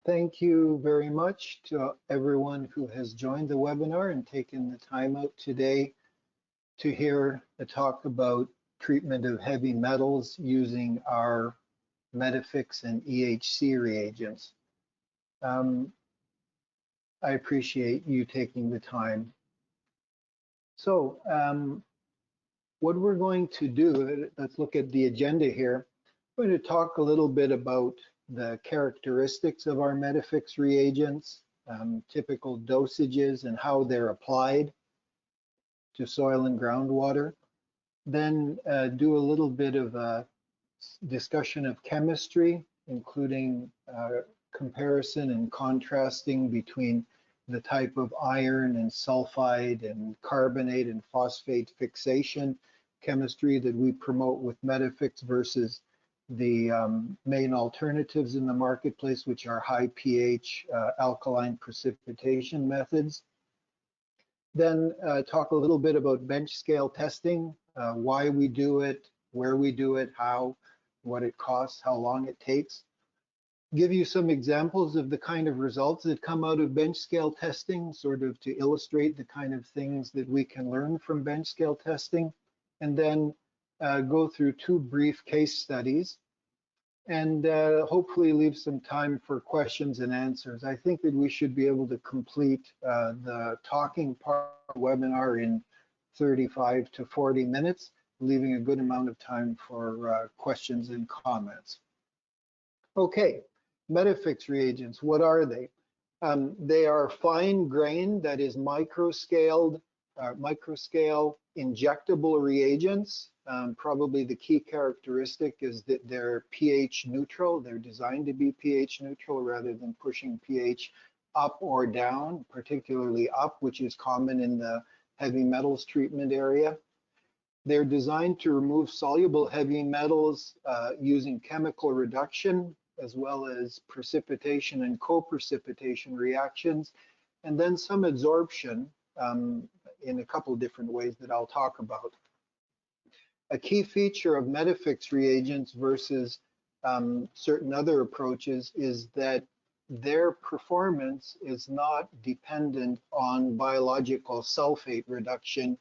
Thank you very much to everyone who has joined the webinar and taken the time out today to hear a talk about treatment of heavy metals using our MetaFix and EHC reagents. I appreciate you taking the time. So what we're going to do, let's look at the agenda here. I'm going to talk a little bit about the characteristics of our MetaFix reagents, typical dosages and how they're applied to soil and groundwater. Then do a little bit of a discussion of chemistry, including comparison and contrasting between the type of iron and sulfide and carbonate and phosphate fixation chemistry that we promote with MetaFix versus the main alternatives in the marketplace, which are high pH alkaline precipitation methods. Then talk a little bit about bench scale testing, why we do it, where we do it, how, what it costs, how long it takes. Give you some examples of the kind of results that come out of bench scale testing, sort of to illustrate the kind of things that we can learn from bench scale testing, and then go through two brief case studies and hopefully leave some time for questions and answers. I think that we should be able to complete the talking part of the webinar in 35 to 40 minutes, leaving a good amount of time for questions and comments. Okay, MetaFix reagents, what are they? They are fine grained, that is microscale injectable reagents. Probably the key characteristic is that they're pH neutral. They're designed to be pH neutral rather than pushing pH up or down, particularly up, which is common in the heavy metals treatment area. They're designed to remove soluble heavy metals using chemical reduction, as well as precipitation and co-precipitation reactions, and then some absorption in a couple of different ways that I'll talk about. A key feature of MetaFix reagents versus certain other approaches is that their performance is not dependent on biological sulfate reduction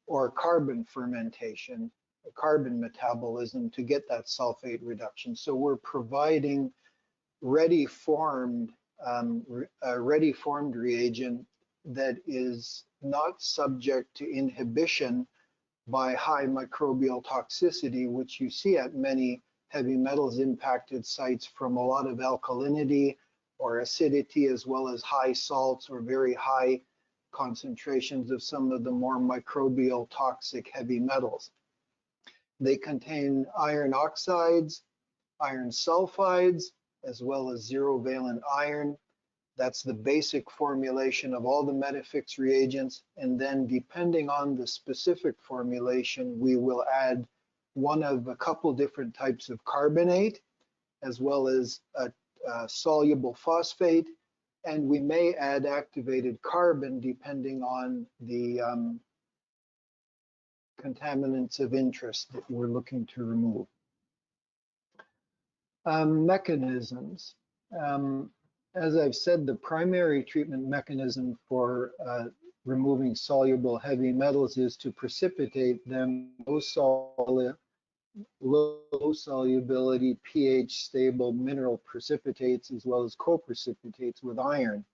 or carbon fermentation, carbon metabolism to get that sulfate reduction. So we're providing a ready formed reagent that is not subject to inhibition by high microbial toxicity, which you see at many heavy metals impacted sites from a lot of alkalinity or acidity, as well as high salts or very high concentrations of some of the more microbial toxic heavy metals. They contain iron oxides, iron sulfides, as well as zero valent iron. That's the basic formulation of all the MetaFix reagents. And then depending on the specific formulation, we will add one of a couple different types of carbonate, as well as a soluble phosphate. And we may add activated carbon depending on the contaminants of interest that we're looking to remove. Mechanisms. As I've said, the primary treatment mechanism for removing soluble heavy metals is to precipitate them low solubility, pH stable mineral precipitates, as well as co-precipitates with iron.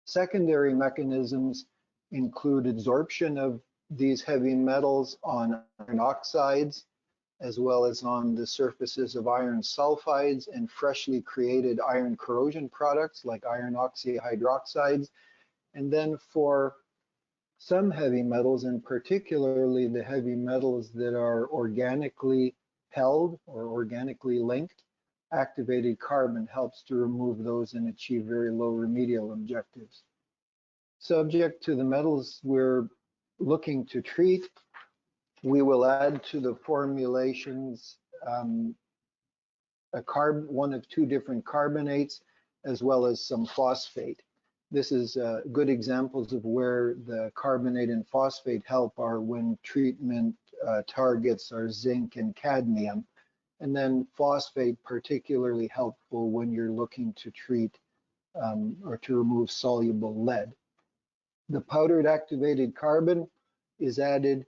Secondary mechanisms include absorption of these heavy metals on iron oxides, as well as on the surfaces of iron sulfides and freshly created iron corrosion products like iron oxyhydroxides. And then for some heavy metals, and particularly the heavy metals that are organically held or organically linked, activated carbon helps to remove those and achieve very low remedial objectives. Subject to the metals we're looking to treat, we will add to the formulations one of two different carbonates, as well as some phosphate. This is good examples of where the carbonate and phosphate help are when treatment targets are zinc and cadmium. and then phosphate, particularly helpful when you're looking to treat or to remove soluble lead. The powdered activated carbon is added,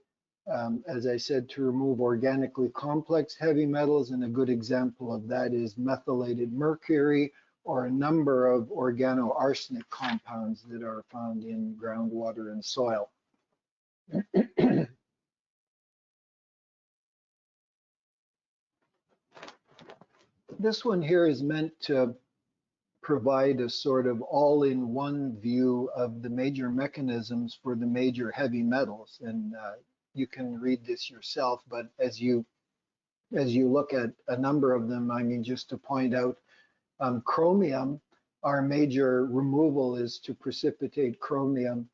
as I said, to remove organically complex heavy metals, and a good example of that is methylated mercury or a number of organoarsenic compounds that are found in groundwater and soil. This one here is meant to provide a sort of all-in-one view of the major mechanisms for the major heavy metals. And you can read this yourself, but as you look at a number of them, I mean, just to point out, chromium, our major removal is to precipitate chromium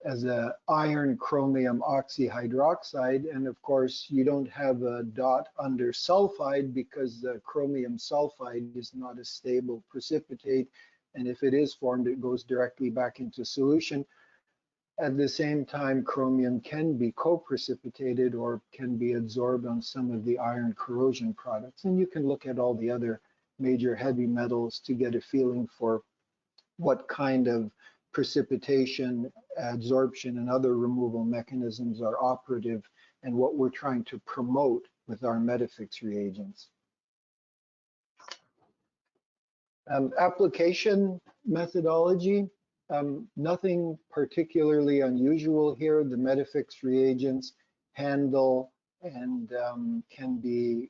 as a iron chromium oxyhydroxide. And of course, you don't have a dot under sulfide because the chromium sulfide is not a stable precipitate. And if it is formed, it goes directly back into solution. At the same time, chromium can be co-precipitated or can be absorbed on some of the iron corrosion products. And you can look at all the other major heavy metals to get a feeling for what kind of precipitation, adsorption, and other removal mechanisms are operative and what we're trying to promote with our MetaFix reagents. Application methodology, nothing particularly unusual here. The MetaFix reagents handle and can be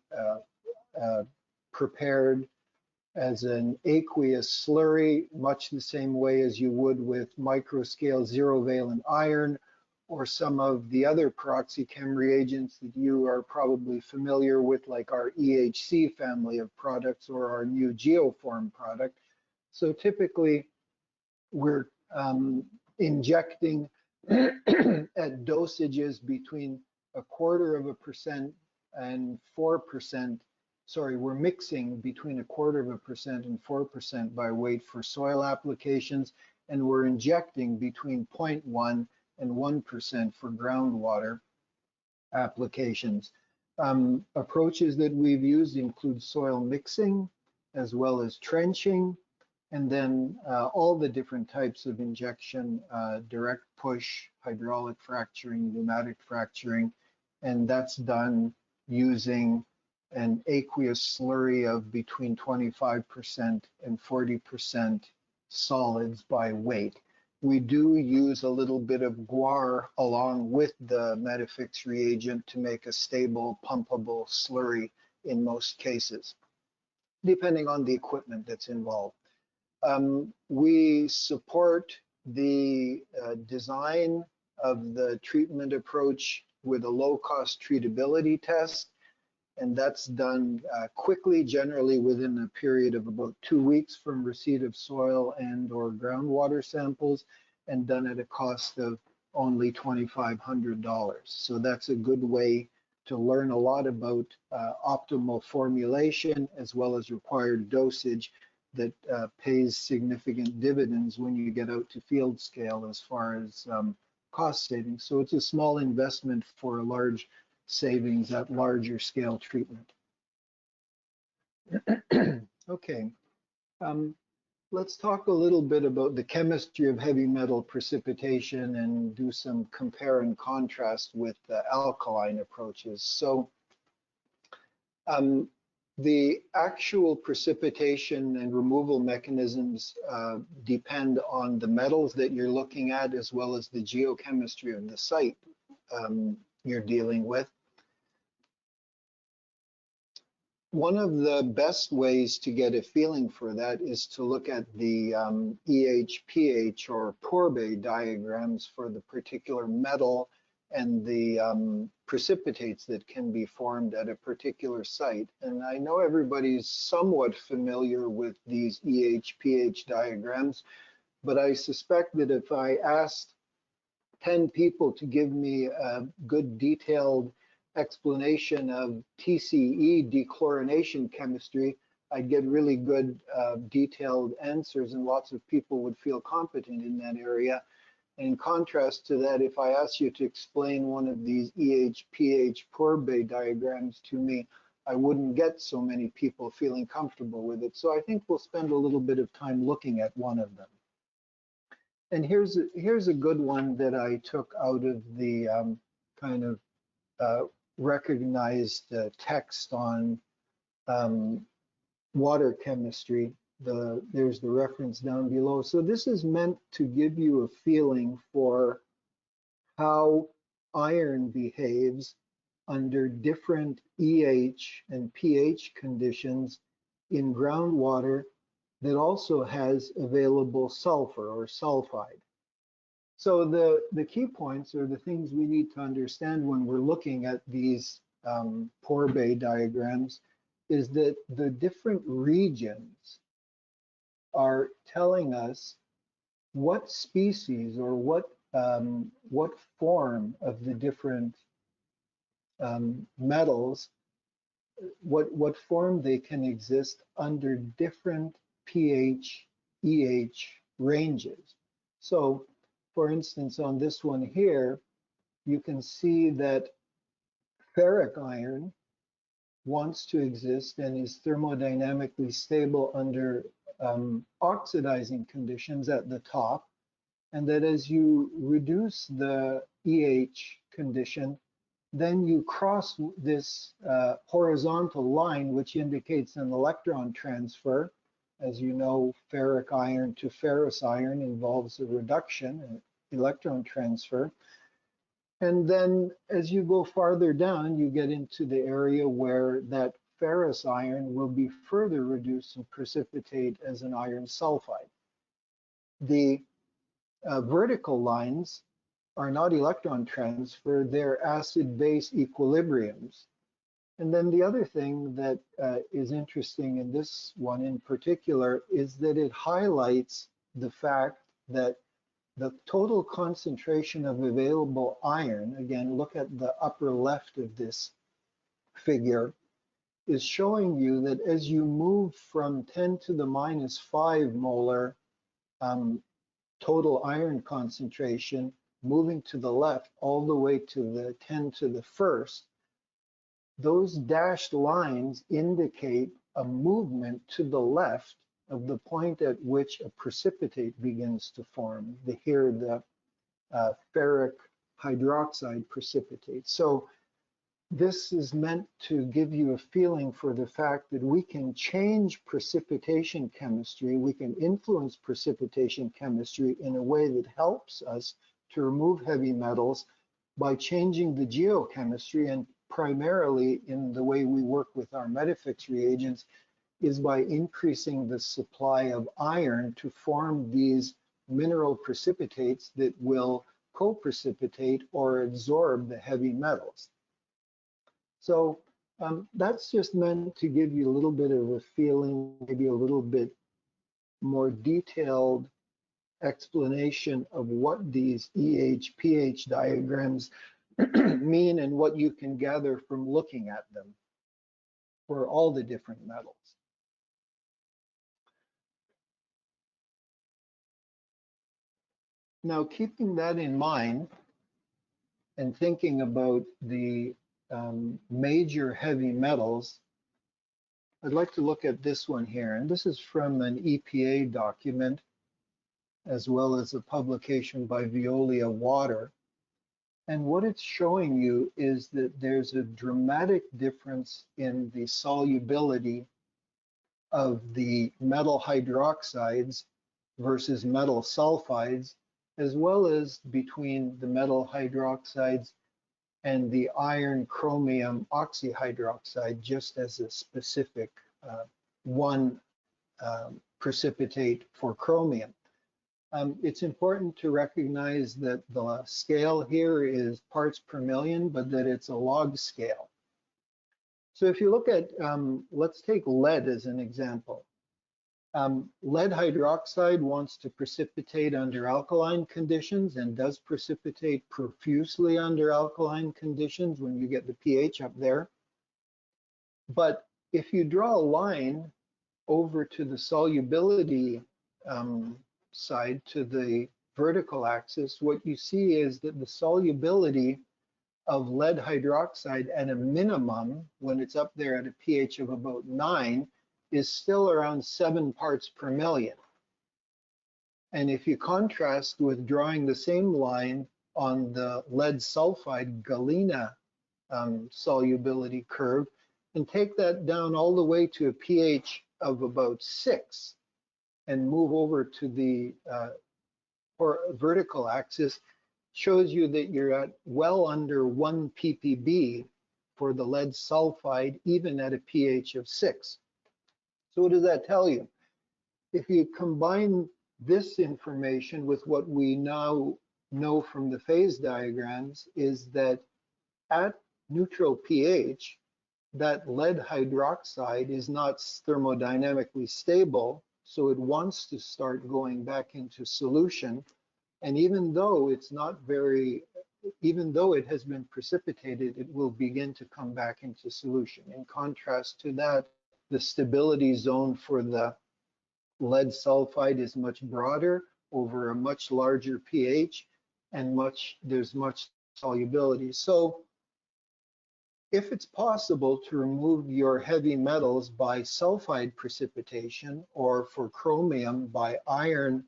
prepared as an aqueous slurry, much the same way as you would with microscale zero-valent iron or some of the other peroxychem reagents that you are probably familiar with, like our EHC family of products or our new Geoform product. So typically, we're injecting at dosages between 0.25% and 4%. Sorry, we're mixing between 0.25% and 4% by weight for soil applications, and we're injecting between 0.1 and 1% for groundwater applications. Approaches that we've used include soil mixing, as well as trenching, and then all the different types of injection, direct push, hydraulic fracturing, pneumatic fracturing, and that's done using an aqueous slurry of between 25% and 40% solids by weight. We do use a little bit of guar along with the MetaFix reagent to make a stable, pumpable slurry in most cases, depending on the equipment that's involved. We support the design of the treatment approach with a low-cost treatability test, and that's done quickly, generally within a period of about 2 weeks from receipt of soil and or groundwater samples, and done at a cost of only $2,500. So that's a good way to learn a lot about optimal formulation as well as required dosage that pays significant dividends when you get out to field scale as far as cost savings. So it's a small investment for a large savings at larger scale treatment. Okay, let's talk a little bit about the chemistry of heavy metal precipitation and do some compare and contrast with alkaline approaches. So the actual precipitation and removal mechanisms depend on the metals that you're looking at, as well as the geochemistry of the site you're dealing with. One of the best ways to get a feeling for that is to look at the EHPH or Pourbaix diagrams for the particular metal and the precipitates that can be formed at a particular site. And I know everybody's somewhat familiar with these EHPH diagrams, but I suspect that if I asked 10 people to give me a good detailed explanation of TCE dechlorination chemistry, I'd get really good detailed answers, and lots of people would feel competent in that area. In contrast to that, if I ask you to explain one of these EHPH Pourbaix diagrams to me, I wouldn't get so many people feeling comfortable with it. So I think we'll spend a little bit of time looking at one of them. And here's a good one that I took out of the kind of recognized text on water chemistry. There's the reference down below. So this is meant to give you a feeling for how iron behaves under different EH and pH conditions in groundwater that also has available sulfur or sulfide. So the key points are the things we need to understand when we're looking at these pore bay diagrams is that the different regions are telling us what species or what form of the different metals, what form they can exist under different pH, EH ranges. So, for instance, on this one here, you can see that ferric iron wants to exist and is thermodynamically stable under oxidizing conditions at the top, and that as you reduce the EH condition, then you cross this horizontal line, which indicates an electron transfer. As you know, ferric iron to ferrous iron involves a reduction, an electron transfer. And then as you go farther down, you get into the area where that ferrous iron will be further reduced and precipitate as an iron sulfide. The vertical lines are not electron transfer, they're acid-base equilibriums. And then the other thing that is interesting in this one in particular is that it highlights the fact that the total concentration of available iron, again, look at the upper left of this figure, is showing you that as you move from 10 to the minus 5 molar total iron concentration, moving to the left all the way to the 10 to the first, those dashed lines indicate a movement to the left of the point at which a precipitate begins to form. Here, the ferric hydroxide precipitate. So this is meant to give you a feeling for the fact that we can change precipitation chemistry, we can influence precipitation chemistry in a way that helps us to remove heavy metals by changing the geochemistry, and primarily in the way we work with our MetaFix reagents is by increasing the supply of iron to form these mineral precipitates that will co-precipitate or absorb the heavy metals. So that's just meant to give you a little bit of a feeling, maybe a little bit more detailed explanation of what these EH-pH diagrams mean and what you can gather from looking at them for all the different metals. Now, keeping that in mind and thinking about the major heavy metals, I'd like to look at this one here. And this is from an EPA document, as well as a publication by Veolia Water. And what it's showing you is that there's a dramatic difference in the solubility of the metal hydroxides versus metal sulfides, as well as between the metal hydroxides and the iron chromium oxyhydroxide, just as a specific one precipitate for chromium. It's important to recognize that the scale here is parts per million, but that it's a log scale. So if you look at, let's take lead as an example. Lead hydroxide wants to precipitate under alkaline conditions and does precipitate profusely under alkaline conditions when you get the pH up there. But if you draw a line over to the solubility side, to the vertical axis, what you see is that the solubility of lead hydroxide at a minimum, when it's up there at a pH of about 9, is still around 7 parts per million. And if you contrast with drawing the same line on the lead sulfide galena solubility curve, and take that down all the way to a pH of about 6, and move over to the vertical axis, shows you that you're at well under 1 ppb for the lead sulfide, even at a pH of 6. So what does that tell you? If you combine this information with what we now know from the phase diagrams, is that at neutral pH, that lead hydroxide is not thermodynamically stable, so it wants to start going back into solution. And even though it's not very, even though it has been precipitated, it will begin to come back into solution. In contrast to that, the stability zone for the lead sulfide is much broader over a much larger pH, and there's much solubility. So if it's possible to remove your heavy metals by sulfide precipitation, or for chromium by iron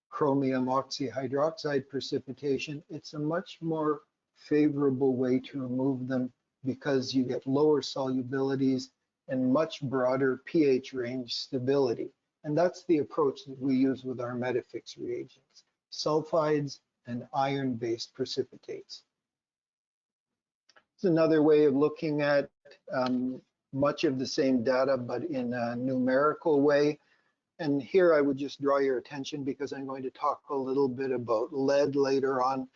chromium oxyhydroxide precipitation, it's a much more favorable way to remove them, because you get lower solubilities and much broader pH range stability. And that's the approach that we use with our MetaFix reagents, sulfides and iron-based precipitates. It's another way of looking at much of the same data, but in a numerical way. And here I would just draw your attention, because I'm going to talk a little bit about lead later on.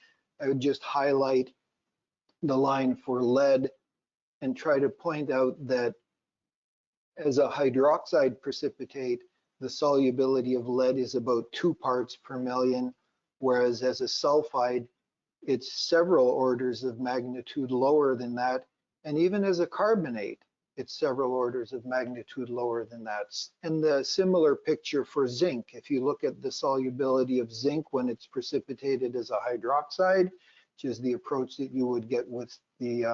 I would just highlight the line for lead and try to point out that as a hydroxide precipitate, the solubility of lead is about 2 parts per million, whereas as a sulfide, it's several orders of magnitude lower than that. And even as a carbonate, it's several orders of magnitude lower than that. And the similar picture for zinc, if you look at the solubility of zinc when it's precipitated as a hydroxide, which is the approach that you would get with the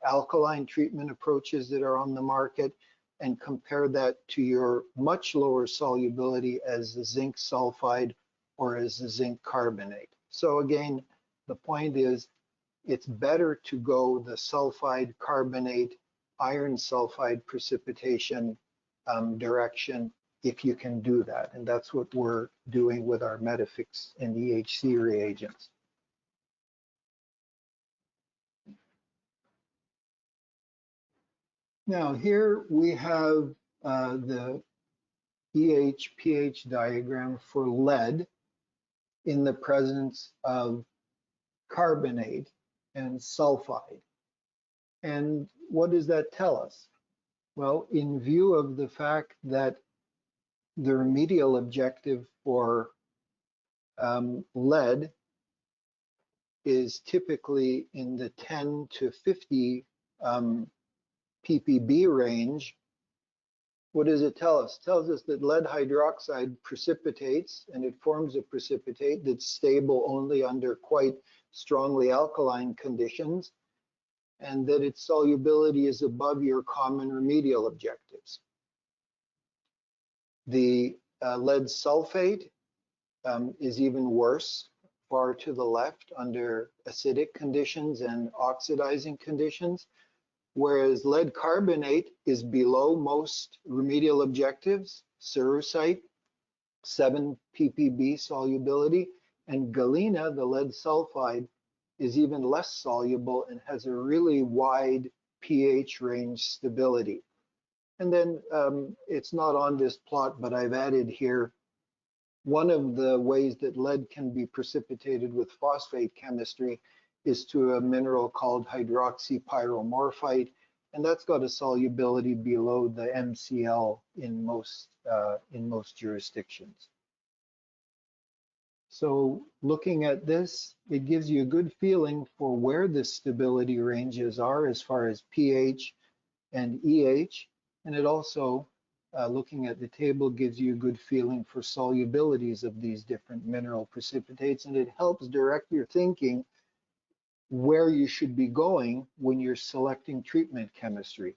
alkaline treatment approaches that are on the market, and compare that to your much lower solubility as the zinc sulfide or as the zinc carbonate. So again, the point is, it's better to go the sulfide carbonate iron sulfide precipitation direction if you can do that. And that's what we're doing with our MetaFix and EHC reagents. Now here we have the EH-pH diagram for lead in the presence of carbonate and sulfide. And what does that tell us? Well, in view of the fact that the remedial objective for lead is typically in the 10 to 50 ppb range, what does it tell us? It tells us that lead hydroxide precipitates, and it forms a precipitate that's stable only under quite strongly alkaline conditions, and that its solubility is above your common remedial objectives. The lead sulfate is even worse, far to the left, under acidic conditions and oxidizing conditions, whereas lead carbonate is below most remedial objectives, cerussite, 7 ppb solubility, and galena, the lead sulfide, is even less soluble and has a really wide pH range stability. And then it's not on this plot, but I've added here one of the ways that lead can be precipitated with phosphate chemistry is to a mineral called hydroxypyromorphite, and that's got a solubility below the MCl in most jurisdictions. So looking at this, it gives you a good feeling for where the stability ranges are as far as pH and EH, and it also, looking at the table, gives you a good feeling for solubilities of these different mineral precipitates, and it helps direct your thinking where you should be going when you're selecting treatment chemistry.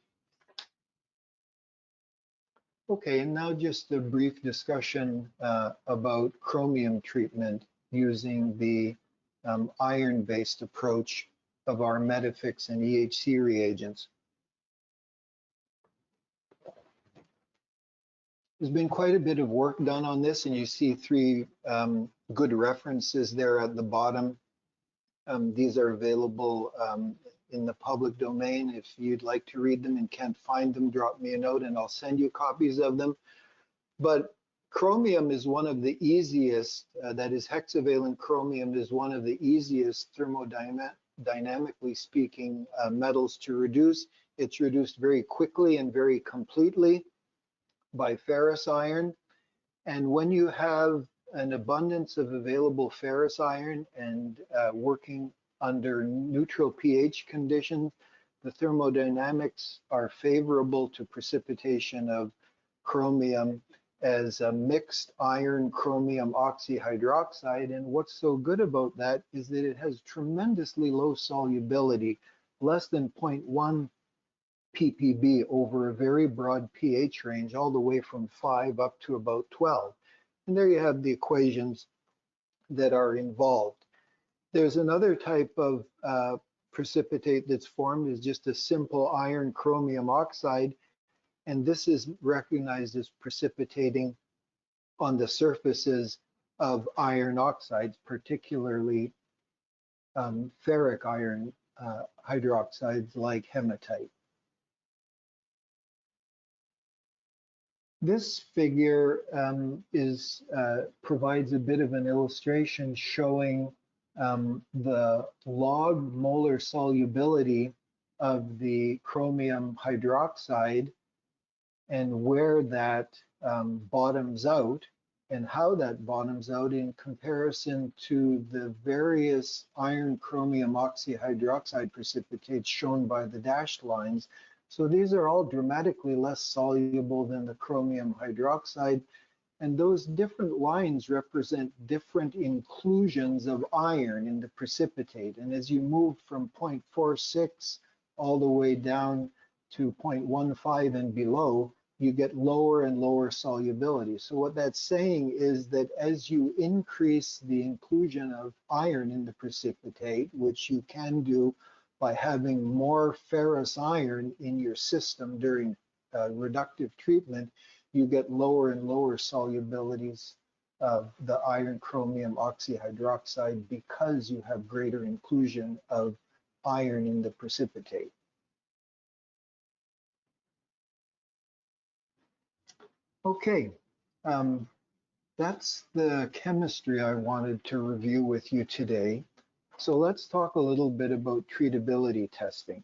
Okay, and now just a brief discussion about chromium treatment using the iron-based approach of our MetaFix and EHC reagents. There's been quite a bit of work done on this, and you see three good references there at the bottom. These are available in the public domain. If you'd like to read them and can't find them, drop me a note and I'll send you copies of them. But chromium is one of the easiest, that is hexavalent chromium is one of the easiest thermodynamically speaking metals to reduce. It's reduced very quickly and very completely by ferrous iron. And when you have an abundance of available ferrous iron and working under neutral pH conditions, the thermodynamics are favorable to precipitation of chromium as a mixed iron chromium oxyhydroxide. And what's so good about that is that it has tremendously low solubility, less than 0.1 ppb over a very broad pH range, all the way from 5 up to about 12. And there you have the equations that are involved. There's another type of precipitate that's formed, is just a simple iron chromium oxide, and this is recognized as precipitating on the surfaces of iron oxides, particularly ferric iron hydroxides like hematite. This figure provides a bit of an illustration showing the log molar solubility of the chromium hydroxide and where that bottoms out and how that bottoms out in comparison to the various iron chromium oxyhydroxide precipitates shown by the dashed lines. So these are all dramatically less soluble than the chromium hydroxide, and those different lines represent different inclusions of iron in the precipitate. And as you move from 0.46 all the way down to 0.15 and below, you get lower and lower solubility. So what that's saying is that as you increase the inclusion of iron in the precipitate, which you can do by having more ferrous iron in your system during reductive treatment, you get lower and lower solubilities of the iron chromium oxyhydroxide because you have greater inclusion of iron in the precipitate. Okay, that's the chemistry I wanted to review with you today. So let's talk a little bit about treatability testing.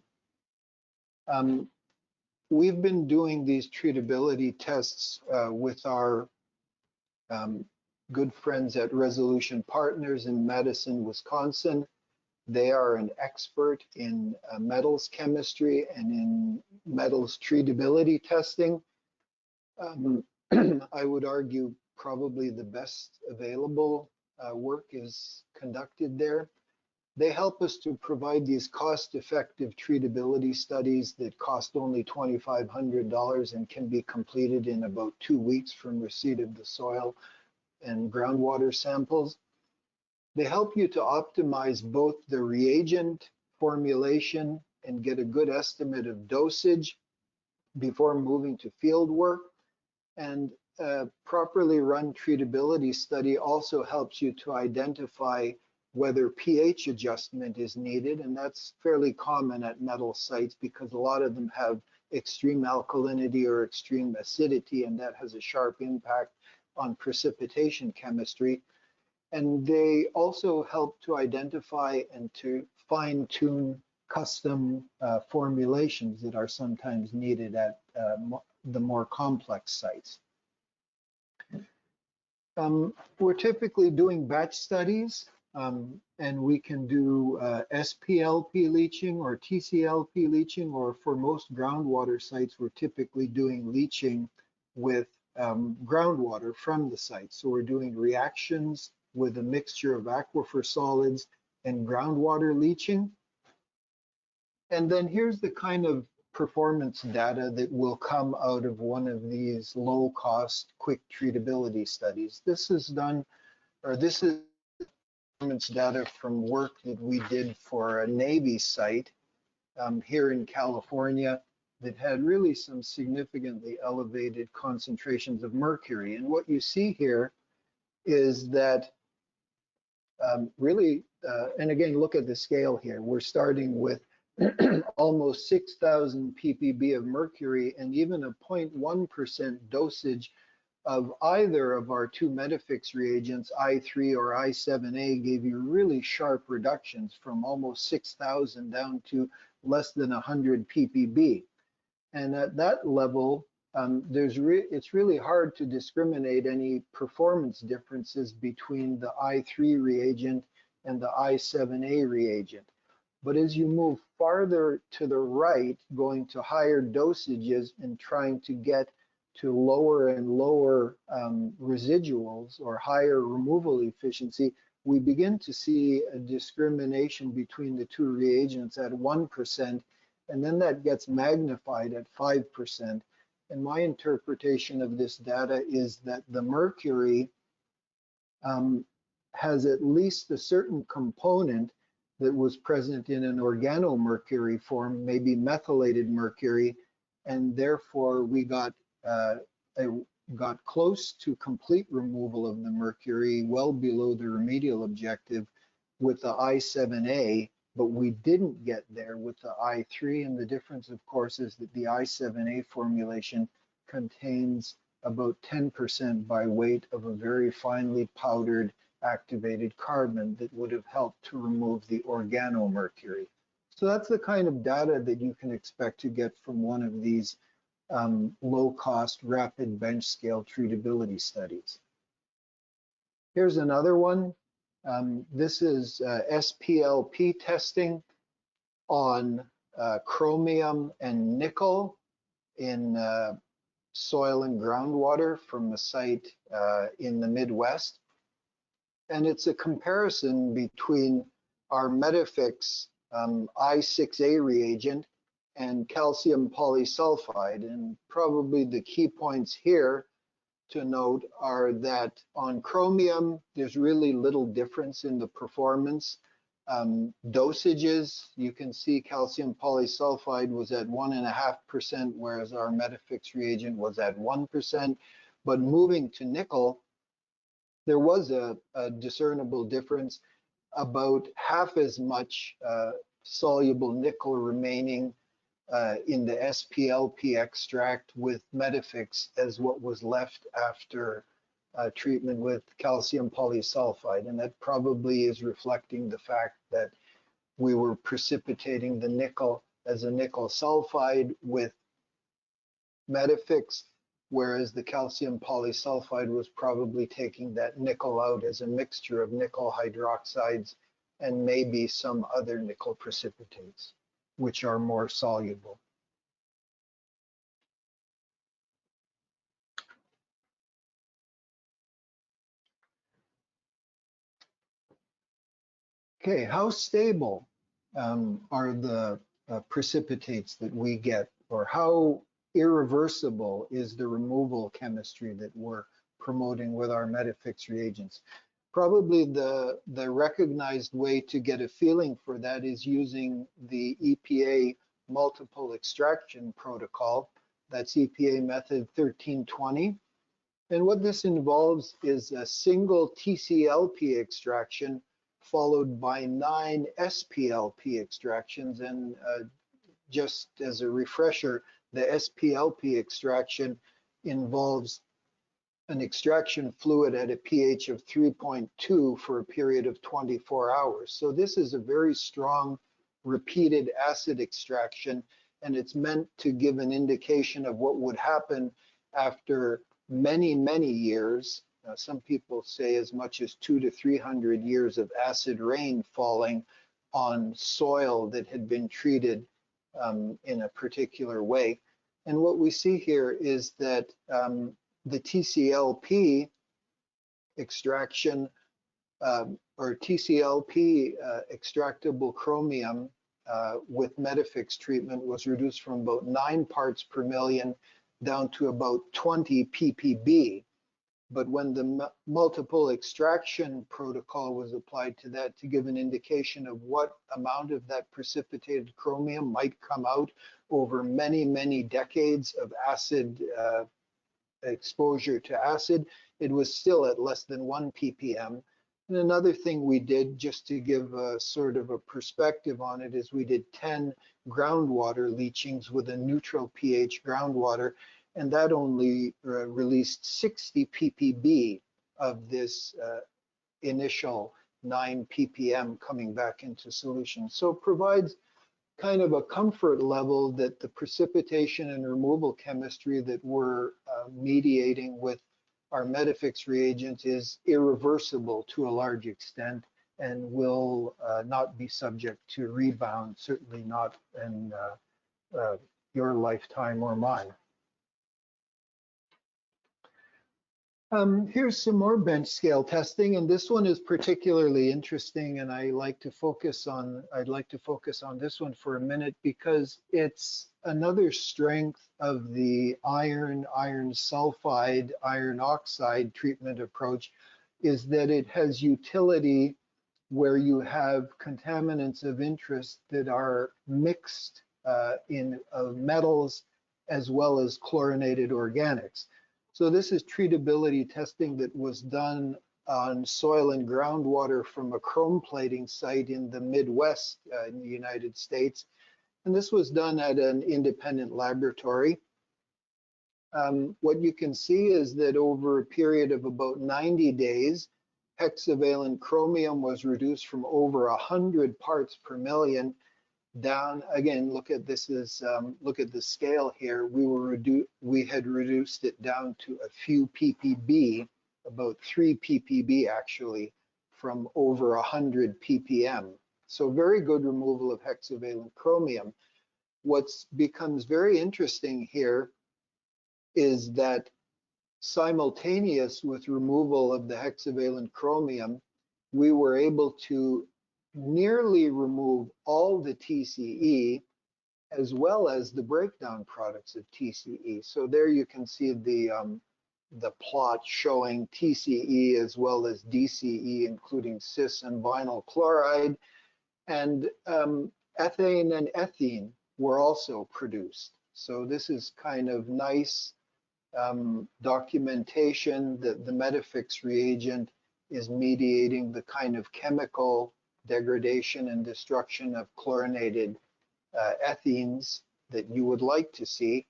We've been doing these treatability tests with our good friends at Resolution Partners in Madison, Wisconsin. They are an expert in metals chemistry and in metals treatability testing. I would argue probably the best available work is conducted there. They help us to provide these cost-effective treatability studies that cost only $2,500 and can be completed in about 2 weeks from receipt of the soil and groundwater samples. They help you to optimize both the reagent formulation and get a good estimate of dosage before moving to field work. And a properly run treatability study also helps you to identify whether pH adjustment is needed, and that's fairly common at metal sites because a lot of them have extreme alkalinity or extreme acidity, and that has a sharp impact on precipitation chemistry. And they also help to identify and to fine-tune custom formulations that are sometimes needed at the more complex sites. We're typically doing batch studies, and we can do SPLP leaching or TCLP leaching, or for most groundwater sites, we're typically doing leaching with groundwater from the site. So we're doing reactions with a mixture of aquifer solids and groundwater leaching. And then here's the kind of performance data that will come out of one of these low-cost, quick treatability studies. This is done, or this is performance data from work that we did for a Navy site here in California that had really some significantly elevated concentrations of mercury. And what you see here is that and again, look at the scale here. We're starting with almost 6,000 ppb of mercury, and even a 0.1% dosage of either of our two MetaFix reagents, I3 or I7A, gave you really sharp reductions from almost 6,000 down to less than 100 ppb. And at that level, it's really hard to discriminate any performance differences between the I3 reagent and the I7A reagent. But as you move farther to the right, going to higher dosages and trying to get to lower and lower residuals or higher removal efficiency, we begin to see a discrimination between the two reagents at 1%, and then that gets magnified at 5%. And my interpretation of this data is that the mercury has at least a certain component that was present in an organomercury form, maybe methylated mercury, and therefore we got close to complete removal of the mercury, well below the remedial objective with the I7A, but we didn't get there with the I3. And the difference, of course, is that the I7A formulation contains about 10% by weight of a very finely powdered activated carbon that would have helped to remove the organomercury. So that's the kind of data that you can expect to get from one of these low-cost, rapid bench scale treatability studies. Here's another one. This is SPLP testing on chromium and nickel in soil and groundwater from a site in the Midwest. And it's a comparison between our MetaFix I6A reagent and calcium polysulfide. And probably the key points here to note are that on chromium, there's really little difference in the performance. Dosages, you can see calcium polysulfide was at 1.5%, whereas our MetaFix reagent was at 1%. But moving to nickel, there was a discernible difference, about half as much soluble nickel remaining in the SPLP extract with MetaFix as what was left after treatment with calcium polysulfide. And that probably is reflecting the fact that we were precipitating the nickel as a nickel sulfide with MetaFix, whereas the calcium polysulfide was probably taking that nickel out as a mixture of nickel hydroxides and maybe some other nickel precipitates, which are more soluble. Okay, how stable are the precipitates that we get, or how irreversible is the removal chemistry that we're promoting with our MetaFix reagents? Probably the recognized way to get a feeling for that is using the EPA multiple extraction protocol. That's EPA method 1320. And what this involves is a single TCLP extraction followed by 9 SPLP extractions. And just as a refresher, the SPLP extraction involves an extraction fluid at a pH of 3.2 for a period of 24 hours. So this is a very strong repeated acid extraction, and it's meant to give an indication of what would happen after many, many years. Some people say as much as 200 to 300 years of acid rain falling on soil that had been treated in a particular way. And what we see here is that the TCLP extraction or TCLP extractable chromium with MetaFix treatment was reduced from about 9 parts per million down to about 20 ppb. But when the multiple extraction protocol was applied to that to give an indication of what amount of that precipitated chromium might come out over many, many decades of acid exposure to acid, it was still at less than 1 ppm. And another thing we did, just to give a sort of a perspective on it, is we did 10 groundwater leachings with a neutral pH groundwater, and that only released 60 ppb of this initial 9 ppm coming back into solution. So it provides kind of a comfort level that the precipitation and removal chemistry that we're mediating with our MetaFix reagent is irreversible to a large extent and will not be subject to rebound, certainly not in your lifetime or mine. Here's some more bench scale testing, and this one is particularly interesting, and I'd like to focus on this one for a minute because it's another strength of the iron sulfide, iron oxide treatment approach, is that it has utility where you have contaminants of interest that are mixed in metals as well as chlorinated organics. So this is treatability testing that was done on soil and groundwater from a chrome plating site in the Midwest in the United States. And this was done at an independent laboratory. What you can see is that over a period of about 90 days, hexavalent chromium was reduced from over 100 parts per million down. Again, look at this is look at the scale here. We had reduced it down to a few ppb, about 3 ppb actually, from over 100 ppm. So very good removal of hexavalent chromium. What becomes very interesting here is that simultaneous with removal of the hexavalent chromium, we were able to nearly remove all the TCE as well as the breakdown products of TCE. So there you can see the plot showing TCE as well as DCE, including cis and vinyl chloride, and ethane and ethene were also produced. So this is kind of nice documentation that the MetaFix reagent is mediating the kind of chemical degradation and destruction of chlorinated ethenes that you would like to see,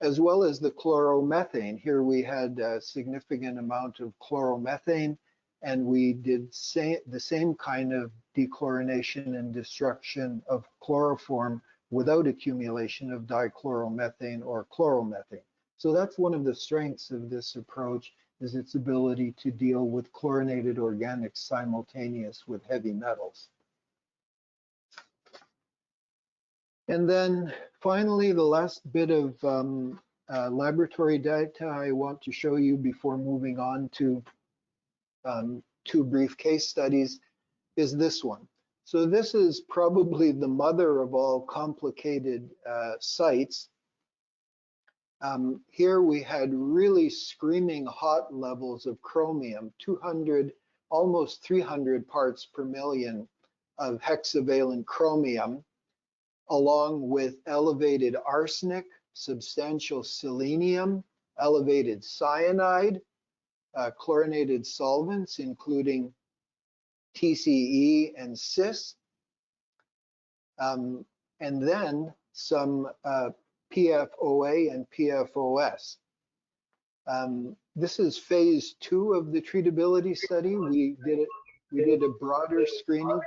as well as the chloromethane. Here we had a significant amount of chloromethane, and we did the same kind of dechlorination and destruction of chloroform without accumulation of dichloromethane or chloromethane. So that's one of the strengths of this approach, is its ability to deal with chlorinated organics simultaneous with heavy metals. And then finally, the last bit of laboratory data I want to show you before moving on to 2 brief case studies is this one. So this is probably the mother of all complicated sites. Here we had really screaming hot levels of chromium, 200, almost 300 parts per million of hexavalent chromium, along with elevated arsenic, substantial selenium, elevated cyanide, chlorinated solvents, including TCE and cis, and then some PFOA and PFOS. This is phase 2 of the treatability study. We did a broader screening.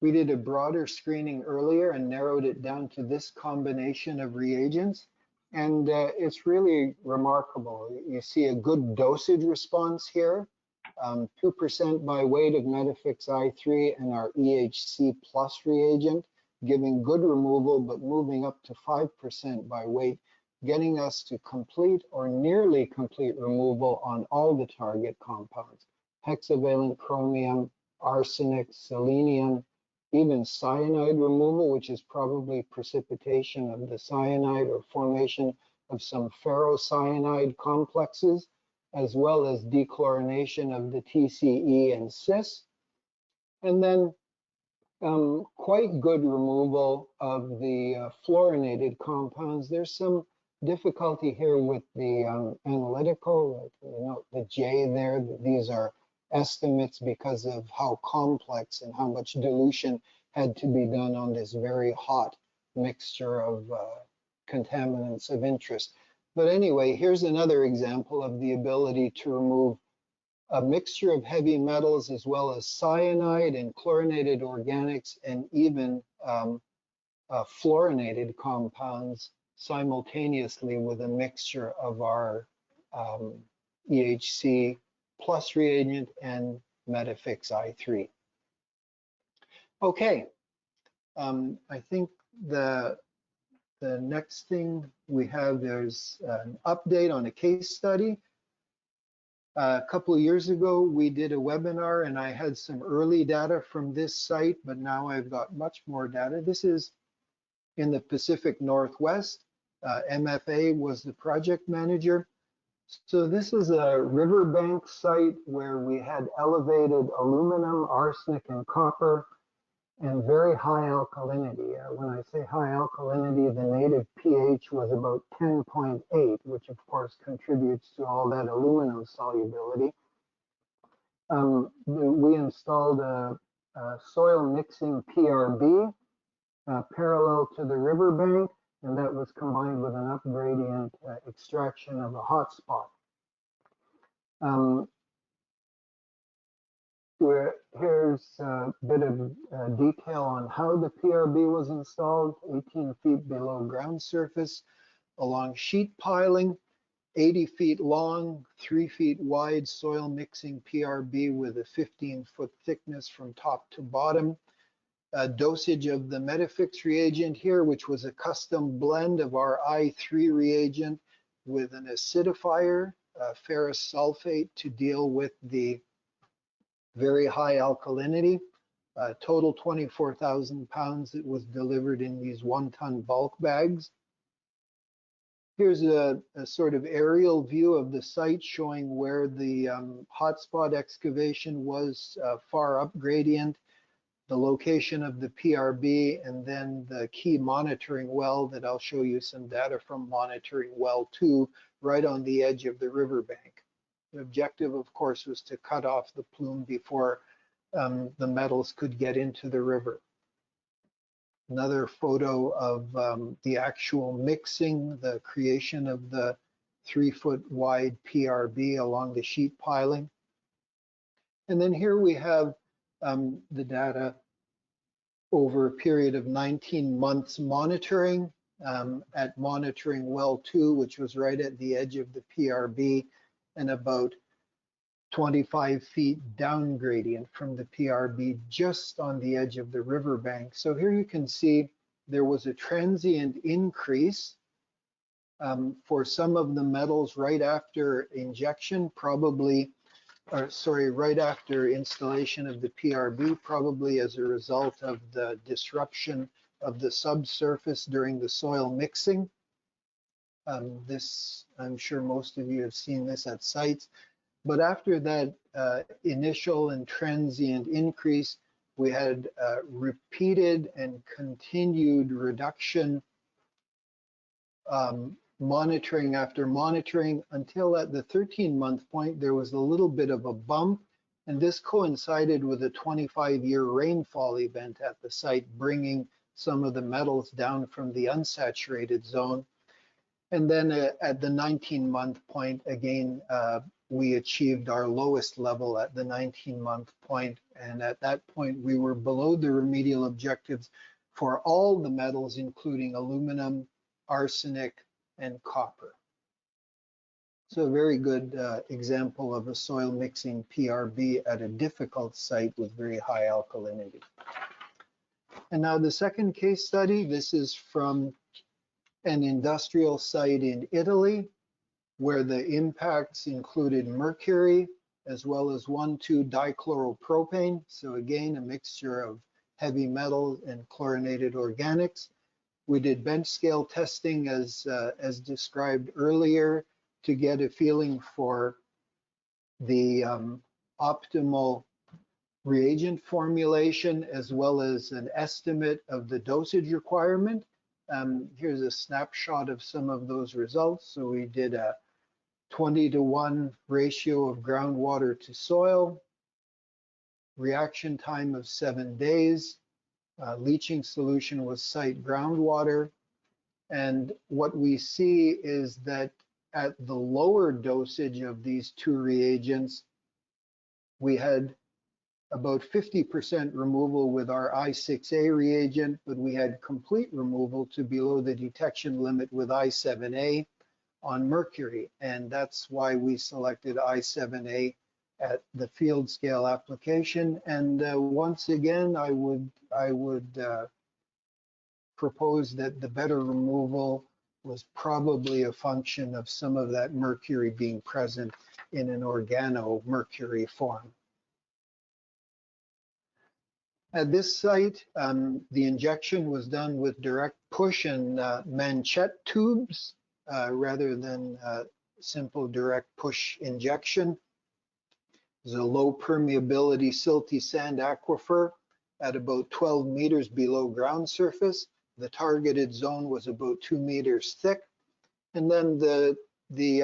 We did a broader screening earlier and narrowed it down to this combination of reagents. And it's really remarkable. You see a good dosage response here, 2% by weight of MetaFix i3 and our EHC plus reagent, giving good removal, but moving up to 5% by weight, getting us to complete or nearly complete removal on all the target compounds: hexavalent chromium, arsenic, selenium, even cyanide removal, which is probably precipitation of the cyanide or formation of some ferrocyanide complexes, as well as dechlorination of the TCE and cis. And then quite good removal of the fluorinated compounds. There's some difficulty here with the analytical, the J there. These are estimates because of how complex and how much dilution had to be done on this very hot mixture of contaminants of interest. But anyway, here's another example of the ability to remove a mixture of heavy metals as well as cyanide and chlorinated organics and even fluorinated compounds simultaneously with a mixture of our EHC plus reagent and MetaFix I3. Okay, I think the next thing we have, there's an update on a case study. A couple of years ago, we did a webinar and I had some early data from this site, but now I've got much more data. This is in the Pacific Northwest. MFA was the project manager. So this is a riverbank site where we had elevated aluminum, arsenic, and copper, and very high alkalinity. When I say high alkalinity, the native pH was about 10.8, which of course contributes to all that aluminum solubility. We installed a soil mixing PRB parallel to the riverbank, and that was combined with an upgradient extraction of a hotspot. Here's a bit of detail on how the PRB was installed, 18 feet below ground surface, along sheet piling, 80 feet long, 3 feet wide soil mixing PRB with a 15-foot thickness from top to bottom. Dosage of the MetaFix reagent here, which was a custom blend of our I3 reagent with an acidifier, ferrous sulfate, to deal with the very high alkalinity. Total 24,000 pounds. It was delivered in these 1-ton bulk bags. Here's a sort of aerial view of the site showing where the hotspot excavation was far up gradient, the location of the PRB, and then the key monitoring well that I'll show you some data from monitoring well 2 right on the edge of the riverbank. The objective, of course, was to cut off the plume before the metals could get into the river. Another photo of the actual mixing, the creation of the 3-foot wide PRB along the sheet piling. And then here we have the data over a period of 19 months monitoring at monitoring well 2, which was right at the edge of the PRB and about 25 feet down gradient from the PRB just on the edge of the riverbank. So here you can see there was a transient increase for some of the metals right after injection, right after installation of the PRB, probably as a result of the disruption of the subsurface during the soil mixing. This, I'm sure most of you have seen this at sites. But after that initial and transient increase, we had repeated and continued reduction, monitoring after monitoring, until at the 13-month point, there was a little bit of a bump. And this coincided with a 25-year rainfall event at the site, bringing some of the metals down from the unsaturated zone. And then at the 19-month point, again, we achieved our lowest level at the 19-month point. And at that point, we were below the remedial objectives for all the metals, including aluminum, arsenic, and copper. So a very good example of a soil mixing PRB at a difficult site with very high alkalinity. And now the second case study, this is from an industrial site in Italy, where the impacts included mercury, as well as 1,2-dichloropropane. So again, a mixture of heavy metal and chlorinated organics. We did bench scale testing as described earlier to get a feeling for the optimal reagent formulation as well as an estimate of the dosage requirement. Here's a snapshot of some of those results. So we did a 20-to-1 ratio of groundwater to soil, reaction time of 7 days, leaching solution was site groundwater. And what we see is that at the lower dosage of these two reagents, we had about 50% removal with our I6A reagent, but we had complete removal to below the detection limit with I7A on mercury. And that's why we selected I7A at the field scale application. And once again, I would propose that the better removal was probably a function of some of that mercury being present in an organomercury form. At this site, the injection was done with direct push and manchette tubes rather than simple direct push injection. There's a low permeability silty sand aquifer at about 12 meters below ground surface. The targeted zone was about 2 meters thick. And then the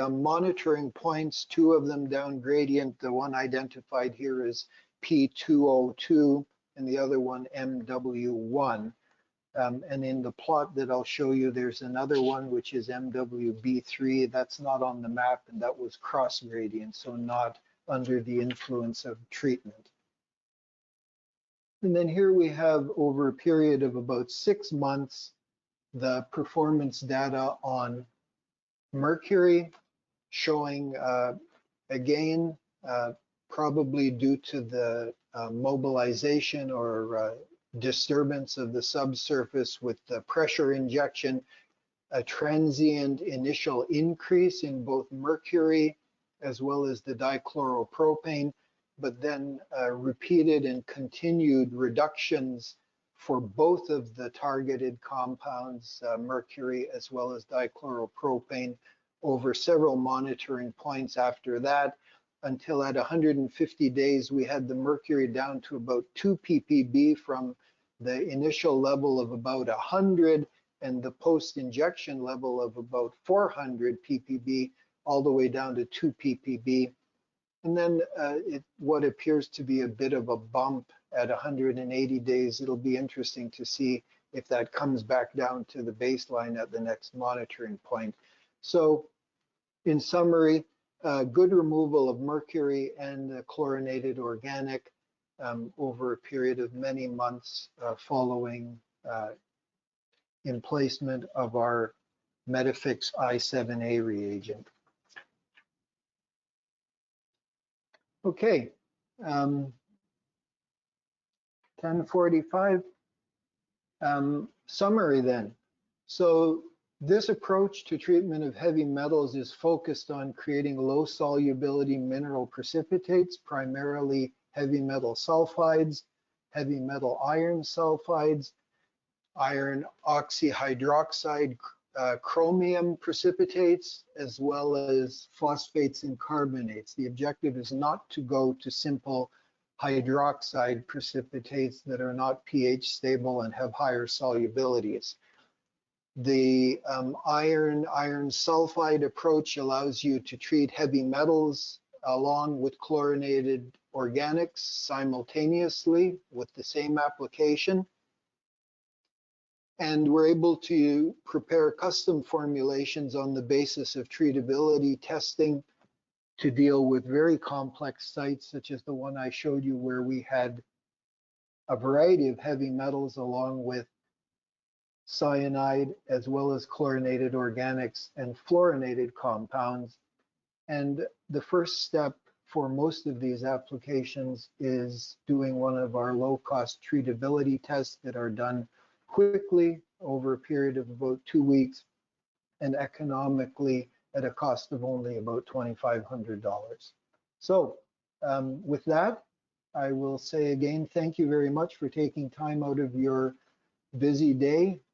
monitoring points, two of them down gradient, the one identified here is P202 and the other one MW1. And in the plot that I'll show you, there's another one which is MWB3. That's not on the map, and that was cross gradient, so not under the influence of treatment. And then here we have, over a period of about 6 months, the performance data on mercury, showing again, probably due to the mobilization or disturbance of the subsurface with the pressure injection, a transient initial increase in both mercury as well as the dichloropropane, but then repeated and continued reductions for both of the targeted compounds, mercury as well as dichloropropane, over several monitoring points after that, until at 150 days, we had the mercury down to about 2 ppb from the initial level of about 100 and the post-injection level of about 400 ppb, all the way down to 2 ppb. And then what appears to be a bit of a bump at 180 days. It'll be interesting to see if that comes back down to the baseline at the next monitoring point. So in summary, good removal of mercury and chlorinated organic over a period of many months following emplacement of our MetaFix I7A reagent. Okay, 10:45. Summary then. So this approach to treatment of heavy metals is focused on creating low solubility mineral precipitates, primarily heavy metal sulfides, heavy metal iron sulfides, iron oxyhydroxide, chromium precipitates, as well as phosphates and carbonates. The objective is not to go to simple hydroxide precipitates that are not pH stable and have higher solubilities. The iron sulfide approach allows you to treat heavy metals along with chlorinated organics simultaneously with the same application. And we're able to prepare custom formulations on the basis of treatability testing to deal with very complex sites, such as the one I showed you, where we had a variety of heavy metals along with cyanide, as well as chlorinated organics and fluorinated compounds. And the first step for most of these applications is doing one of our low-cost treatability tests that are done quickly over a period of about 2 weeks and economically at a cost of only about $2,500. So With that, I will say again, thank you very much for taking time out of your busy day